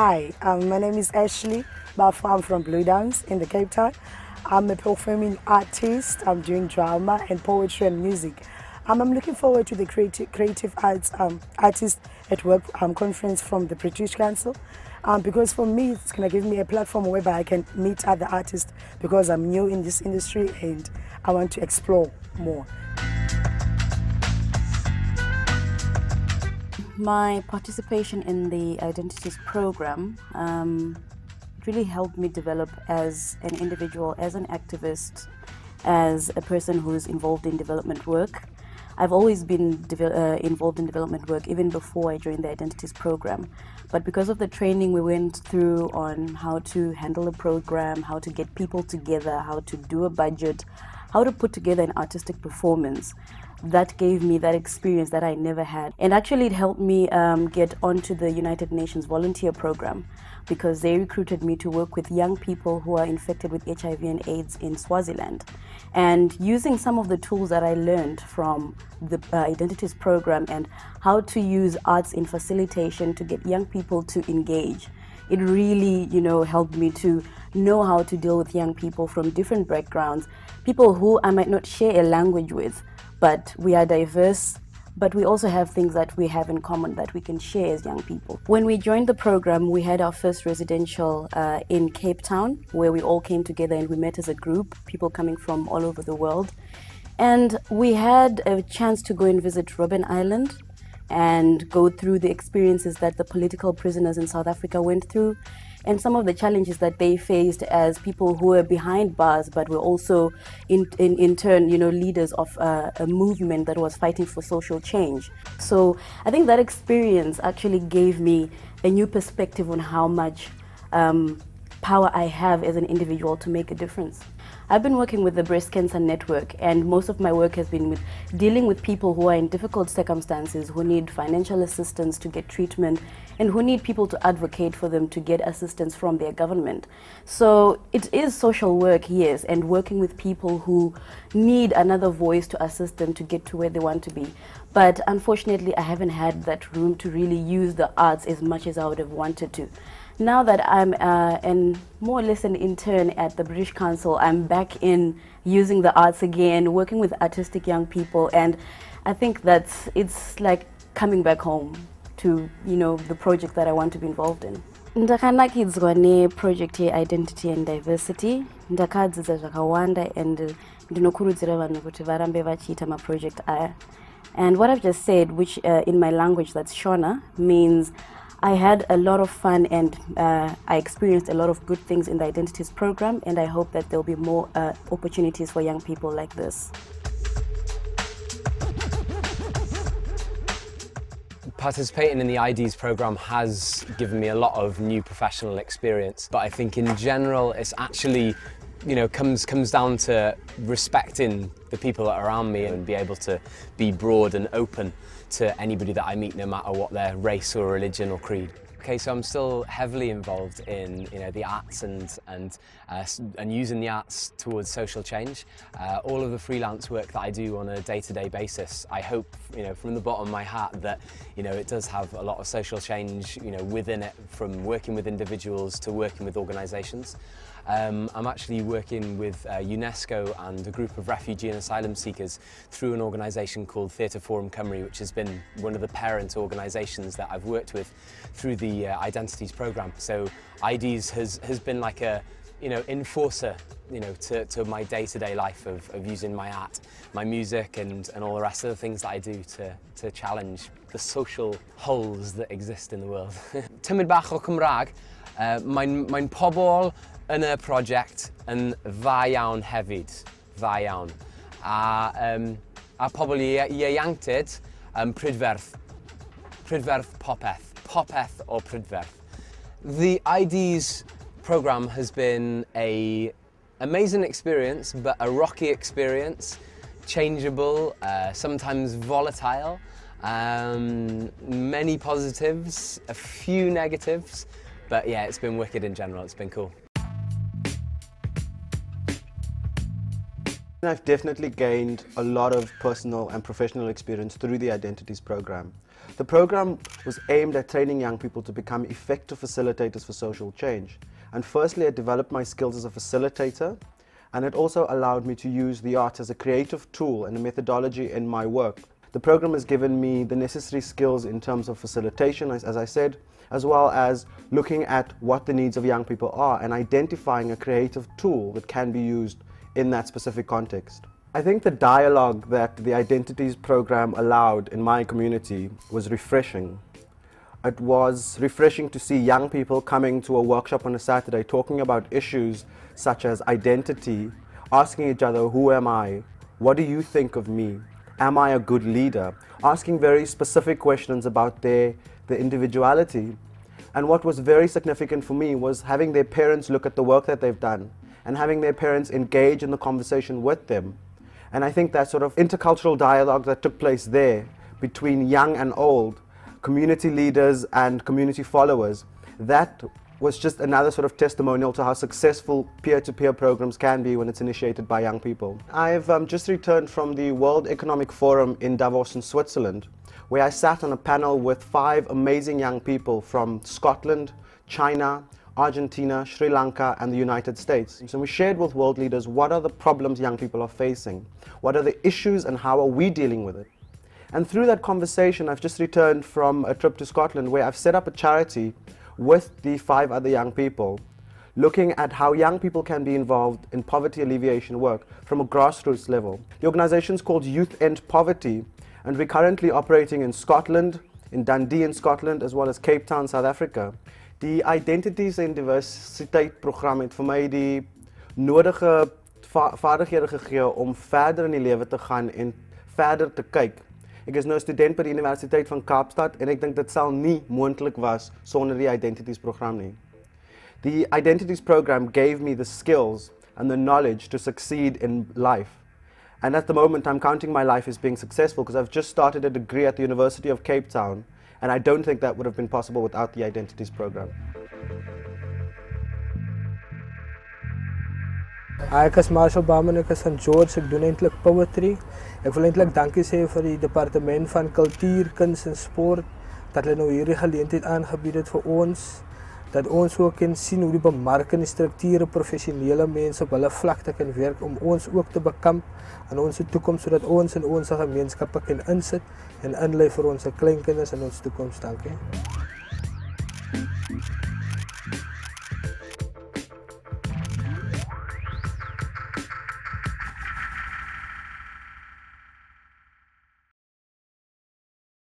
Hi, my name is Ashley Bafo. I'm from Blue Downs in the Cape Town. I'm a performing artist. I'm doing drama and poetry and music. I'm looking forward to the creative arts artist at work conference from the British Council because for me it's going to give me a platform whereby I can meet other artists because I'm new in this industry and I want to explore more. My participation in the Identities program really helped me develop as an individual, as an activist, as a person who's involved in development work. I've always been involved in development work even before I joined the Identities program. But because of the training we went through on how to handle a program, how to get people together, how to do a budget, how to put together an artistic performance, that gave me that experience that I never had. And actually it helped me get onto the United Nations volunteer program because they recruited me to work with young people who are infected with HIV and AIDS in Swaziland. And using some of the tools that I learned from the Identities program and how to use arts in facilitation to get young people to engage, it really, helped me to know how to deal with young people from different backgrounds, people who I might not share a language with, but we are diverse, but we also have things that we have in common that we can share as young people. When we joined the program, we had our first residential in Cape Town, where we all came together and we met as a group, people coming from all over the world. And we had a chance to go and visit Robben Island and go through the experiences that the political prisoners in South Africa went through and some of the challenges that they faced as people who were behind bars but were also in turn leaders of a movement that was fighting for social change. So I think that experience actually gave me a new perspective on how much power I have as an individual to make a difference. I've been working with the Breast Cancer Network, and most of my work has been with dealing with people who are in difficult circumstances, who need financial assistance to get treatment, and who need people to advocate for them to get assistance from their government. So it is social work, yes, and working with people who need another voice to assist them to get to where they want to be. But unfortunately, I haven't had that room to really use the arts as much as I would have wanted to. Now that I'm more or less an intern at the British Council, I'm back in using the arts again, working with artistic young people, and I think that it's like coming back home to the project that I want to be involved in. Ndakanakidzwa neproject ye-identity and diversity. Ndakadzidza zvakawanda and ndinokurudzira vanhu kuti varambe vachiita maproject aya. And what I've just said, which in my language that's Shona, means I had a lot of fun and I experienced a lot of good things in the Identities program, and I hope that there'll be more opportunities for young people like this. Participating in the IDs program has given me a lot of new professional experience, but I think in general it's actually comes down to respecting the people that are around me and be able to be broad and open to anybody that I meet, no matter what their race or religion or creed. Okay, so I'm still heavily involved in the arts and using the arts towards social change. All of the freelance work that I do on a day-to-day basis, I hope from the bottom of my heart that it does have a lot of social change within it, from working with individuals to working with organisations. I'm actually working with UNESCO and a group of refugee and asylum seekers through an organisation called Theatre Forum Cymru, which has been one of the parent organisations that I've worked with through the Identities programme. So IDs has been like a enforcer to my day-to-day life of using my art, my music and all the rest of the things that I do to challenge the social holes that exist in the world. Tymid bach o Cymraeg, mae'n pobl yn y prosiect yn dda iawn hefyd, dda iawn. A pobl ieuenctid prydferth popeth o prydferth. The IDs program has been an amazing experience, but a rocky experience, changeable, sometimes volatile, many positives, a few negatives, but yeah, it's been wicked in general, it's been cool. I've definitely gained a lot of personal and professional experience through the Identities program. The program was aimed at training young people to become effective facilitators for social change. And firstly, it developed my skills as a facilitator, and it also allowed me to use the arts as a creative tool and a methodology in my work. The program has given me the necessary skills in terms of facilitation, as I said, as well as looking at what the needs of young people are and identifying a creative tool that can be used in that specific context. I think the dialogue that the Identities program allowed in my community was refreshing. It was refreshing to see young people coming to a workshop on a Saturday talking about issues such as identity, asking each other, who am I? What do you think of me? Am I a good leader? Asking very specific questions about their individuality. And what was very significant for me was having their parents look at the work that they've done and having their parents engage in the conversation with them. And I think that sort of intercultural dialogue that took place there between young and old, community leaders and community followers, that was just another sort of testimonial to how successful peer-to-peer programs can be when it's initiated by young people. I've just returned from the World Economic Forum in Davos in Switzerland, where I sat on a panel with 5 amazing young people from Scotland, China, Argentina, Sri Lanka and the United States. So we shared with world leaders what are the problems young people are facing, what are the issues and how are we dealing with it. And through that conversation, I've just returned from a trip to Scotland where I've set up a charity with the 5 other young people, looking at how young people can be involved in poverty alleviation work from a grassroots level. The organisation is called Youth End Poverty, and we're currently operating in Scotland, in Dundee in Scotland, as well as Cape Town, South Africa. Die Identities en Diversiteit program het vir my die nodige vaardighede gegee om verder in die lewe te gaan en verder te kyk. Ek is nou 'n student by die Universiteit van Kaapstad en ek dink dit sal nie moontlik was sonder die Identities program nie. The Identities program gave me the skills and the knowledge to succeed in life. And at the moment I'm counting my life as being successful because I've just started a degree at the University of Cape Town. And I don't think that would have been possible without the Identities program. Hi, ek is Marshall Bauman, ek is van George, ek doen eintlik poetry. Ek wil eintlik dankie sê vir die departement van kultuur, kuns en sport dat hulle nou hierdie geleentheid aangebied het vir ons. Dat ons ook kan sien hoe die bemarkende strukture professionele mense op hulle vlakte kan werk om ons ook te bekamp aan ons toekoms sodat ons in ons gemeenskappe kan insit en inlei vir ons kleinkinders in ons toekoms. Dankie.